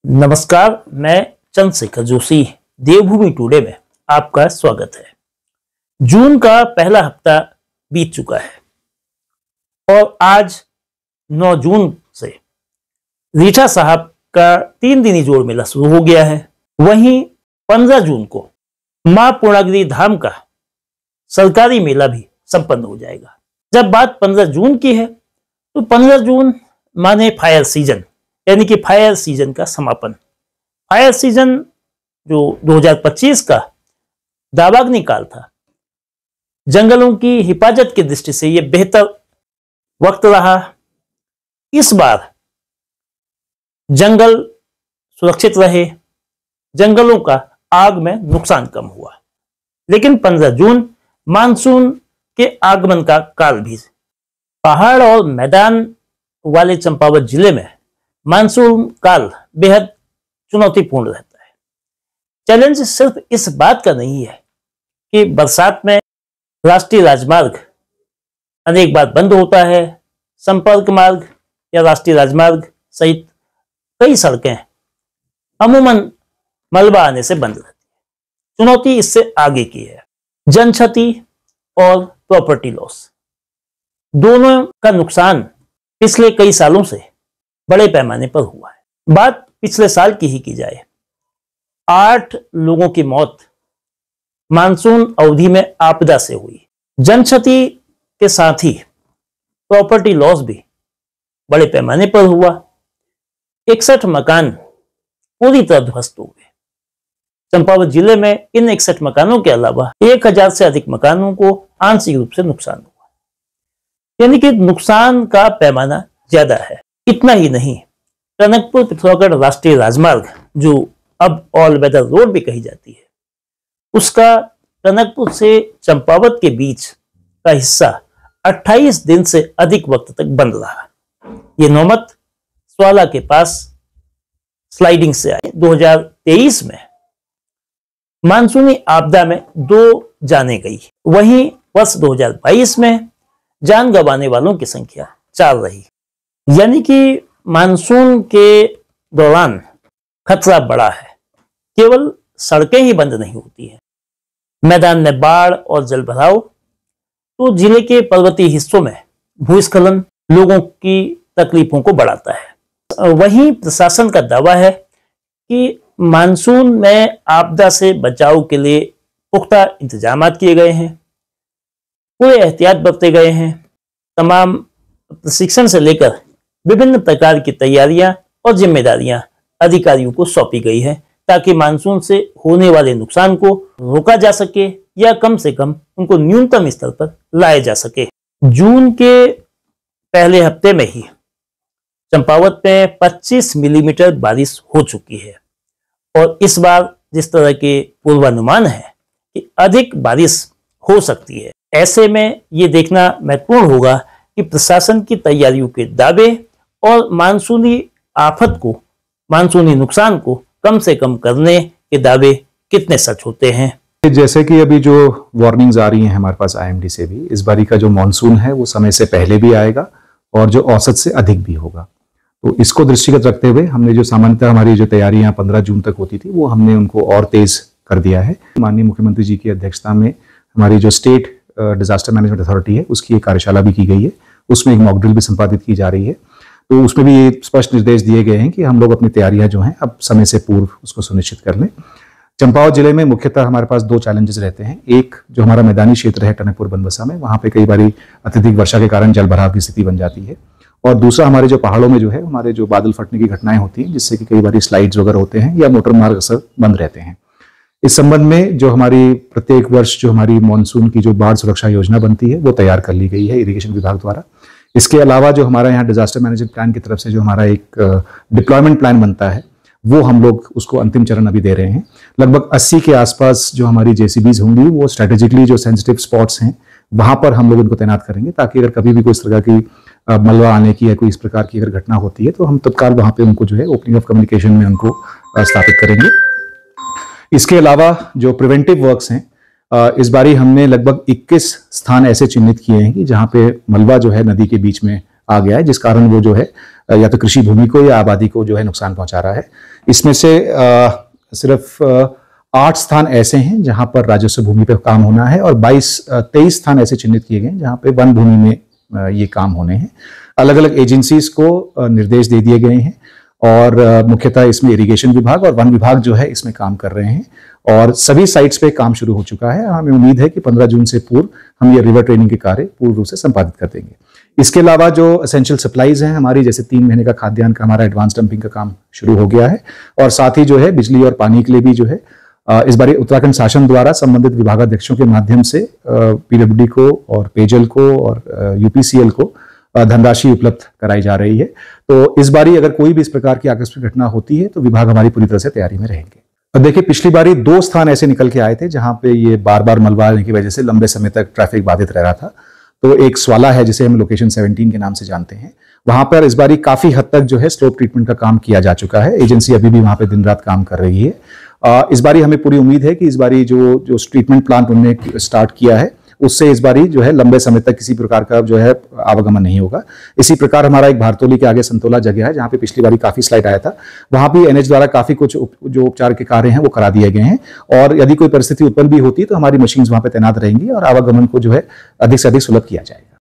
नमस्कार, मैं चंद्रशेखर जोशी। देवभूमि टुडे में आपका स्वागत है। जून का पहला हफ्ता बीत चुका है और आज 9 जून से रीठा साहब का 3 दिनी जोड़ मेला शुरू हो गया है। वहीं 15 जून को मां पूर्णागिरि धाम का सरकारी मेला भी संपन्न हो जाएगा। जब बात 15 जून की है तो 15 जून माने फायर सीजन, यानी कि फायर सीजन का समापन। फायर सीजन जो 2025 का दावाग्नि काल था, जंगलों की हिफाजत की दृष्टि से यह बेहतर वक्त रहा। इस बार जंगल सुरक्षित रहे, जंगलों का आग में नुकसान कम हुआ। लेकिन 15 जून मानसून के आगमन का काल भी। पहाड़ और मैदान वाले चंपावत जिले में मानसून काल बेहद चुनौतीपूर्ण रहता है। चैलेंज सिर्फ इस बात का नहीं है कि बरसात में राष्ट्रीय राजमार्ग अनेक बार बंद होता है, संपर्क मार्ग या राष्ट्रीय राजमार्ग सहित कई सड़कें अमूमन मलबा आने से बंद रहती है। चुनौती इससे आगे की है, जनक्षति और प्रॉपर्टी लॉस। दोनों का नुकसान पिछले कई सालों से बड़े पैमाने पर हुआ है। बात पिछले साल की ही की जाए, 8 लोगों की मौत मानसून अवधि में आपदा से हुई। जनक्षति के साथ ही प्रॉपर्टी लॉस भी बड़े पैमाने पर हुआ। 61 मकान पूरी तरह ध्वस्त हो गए। चंपावत जिले में इन 61 मकानों के अलावा 1000 से अधिक मकानों को आंशिक रूप से नुकसान हुआ, यानी कि नुकसान का पैमाना ज्यादा है। इतना ही नहीं, टनकपुर पिथौरागढ़ राष्ट्रीय राजमार्ग, जो अब ऑल वेदर रोड भी कही जाती है, उसका टनकपुर से चंपावत के बीच का हिस्सा 28 दिन से अधिक वक्त तक बंद रहा। ये नौबत स्वाला के पास स्लाइडिंग से आई। 2023 में मानसूनी आपदा में 2 जानें गई। वहीं वर्ष 2022 में जान गंवाने वालों की संख्या 4 रही। यानी कि मानसून के दौरान खतरा बड़ा है। केवल सड़कें ही बंद नहीं होती हैं, मैदान में बाढ़ और जलभराव तो जिले के पर्वतीय हिस्सों में भूस्खलन लोगों की तकलीफों को बढ़ाता है। वहीं प्रशासन का दावा है कि मानसून में आपदा से बचाव के लिए पुख्ता इंतजाम किए गए हैं, पूरे एहतियात बरते गए हैं। तमाम प्रशिक्षण से लेकर विभिन्न प्रकार की तैयारियां और जिम्मेदारियां अधिकारियों को सौंपी गई है, ताकि मानसून से होने वाले नुकसान को रोका जा सके या कम से कम उनको न्यूनतम स्तर पर लाया जा सके। जून के पहले हफ्ते में ही चंपावत में 25 मिलीमीटर बारिश हो चुकी है और इस बार जिस तरह के पूर्वानुमान है कि अधिक बारिश हो सकती है, ऐसे में ये देखना महत्वपूर्ण होगा कि प्रशासन की तैयारियों के दावे और मानसूनी आफत को, मानसूनी नुकसान को कम से कम करने के दावे कितने सच होते हैं। जैसे कि अभी जो वार्निंग्स आ रही हैं हमारे पास आईएमडी से भी, इस बारी का जो मॉनसून है वो समय से पहले भी आएगा और जो औसत से अधिक भी होगा। तो इसको दृष्टिगत रखते हुए हमने जो सामान्यतः हमारी जो तैयारियां 15 जून तक होती थी वो हमने उनको और तेज कर दिया है। माननीय मुख्यमंत्री जी की अध्यक्षता में हमारी जो स्टेट डिजास्टर मैनेजमेंट अथॉरिटी है उसकी एक कार्यशाला भी की गई है, उसमें एक मॉक ड्रिल भी संपादित की जा रही है। तो उसमें भी ये स्पष्ट निर्देश दिए गए हैं कि हम लोग अपनी तैयारियां जो हैं अब समय से पूर्व उसको सुनिश्चित कर लें। चंपावत जिले में मुख्यतः हमारे पास 2 चैलेंजेस रहते हैं। एक जो हमारा मैदानी क्षेत्र है टनकपुर बनबसा में, वहाँ पे कई बारी अत्यधिक वर्षा के कारण जल भराव की स्थिति बन जाती है। और दूसरा हमारे जो पहाड़ों में जो है हमारे जो बादल फटने की घटनाएं होती हैं, जिससे कि कई बारी स्लाइड्स वगैरह होते हैं या मोटर मार्ग अक्सर बंद रहते हैं। इस संबंध में जो हमारी प्रत्येक वर्ष जो हमारी मानसून की जो बाढ़ सुरक्षा योजना बनती है वो तैयार कर ली गई है इरिगेशन विभाग द्वारा। इसके अलावा जो हमारा यहाँ डिजास्टर मैनेजमेंट प्लान की तरफ से जो हमारा एक डिप्लॉयमेंट प्लान बनता है वो हम लोग उसको अंतिम चरण अभी दे रहे हैं। लगभग 80 के आसपास जो हमारी जेसीबीज होंगी वो स्ट्रेटेजिकली जो सेंसिटिव स्पॉट्स हैं वहां पर हम लोग उनको तैनात करेंगे, ताकि अगर कभी भी कोई इस तरह की मलबा आने की या कोई इस प्रकार की अगर घटना होती है तो हम तत्काल वहां पे उनको जो है ओपनिंग ऑफ कम्युनिकेशन में उनको स्थापित करेंगे। इसके अलावा जो प्रिवेंटिव वर्क्स हैं, इस बारी हमने लगभग 21 स्थान ऐसे चिन्हित किए हैं कि जहां पे मलबा जो है नदी के बीच में आ गया है, जिस कारण वो जो है या तो कृषि भूमि को या आबादी को जो है नुकसान पहुंचा रहा है। इसमें से सिर्फ 8 स्थान ऐसे हैं जहां पर राजस्व भूमि पर काम होना है और 23 स्थान ऐसे चिन्हित किए गए जहां पे वन भूमि में ये काम होने हैं। अलग अलग एजेंसीज को निर्देश दे दिए गए हैं और मुख्यतः इसमें इरिगेशन विभाग और वन विभाग जो है इसमें काम कर रहे हैं और सभी साइट्स पे काम शुरू हो चुका है। हमें उम्मीद है कि 15 जून से पूर्व हम ये रिवर ट्रेनिंग के कार्य पूर्ण रूप से संपादित कर देंगे। इसके अलावा जो एसेंशियल सप्लाईज हैं हमारी, जैसे 3 महीने का खाद्यान्न का हमारा एडवांस डंपिंग का काम शुरू हो गया है और साथ ही जो है बिजली और पानी के लिए भी जो है इस बार उत्तराखंड शासन द्वारा संबंधित विभागाध्यक्षों के माध्यम से पीडब्ल्यूडी को और पेयजल को और यूपीसीएल को धनराशि उपलब्ध कराई जा रही है। तो इस बारी अगर कोई भी इस प्रकार की आकस्मिक घटना होती है तो विभाग हमारी पूरी तरह से तैयारी में रहेंगे। देखिए, पिछली बारी 2 स्थान ऐसे निकल के आए थे जहां पे ये बार बार मलबा आने की वजह से लंबे समय तक ट्रैफिक बाधित रह रहा था। तो एक स्वाला है जिसे हम लोकेशन 17 के नाम से जानते हैं, वहां पर इस बारी काफी हद तक जो है स्लोप ट्रीटमेंट का काम किया जा चुका है। एजेंसी अभी भी वहां पे दिन रात काम कर रही है। इस बारी हमें पूरी उम्मीद है कि इस बारी जो ट्रीटमेंट प्लांट उन्होंने स्टार्ट किया है उससे इस बारी जो है लंबे समय तक किसी प्रकार का जो है आवागमन नहीं होगा। इसी प्रकार हमारा एक भारतोली के आगे संतोला जगह है जहां पे पिछली बारी काफी स्लाइड आया था, वहां भी एनएच द्वारा काफी कुछ जो उपचार के कार्य हैं वो करा दिए गए हैं और यदि कोई परिस्थिति उत्पन्न भी होती है तो हमारी मशीन्स वहां पे तैनात रहेंगी और आवागमन को जो है अधिक से अधिक सुलभ किया जाएगा।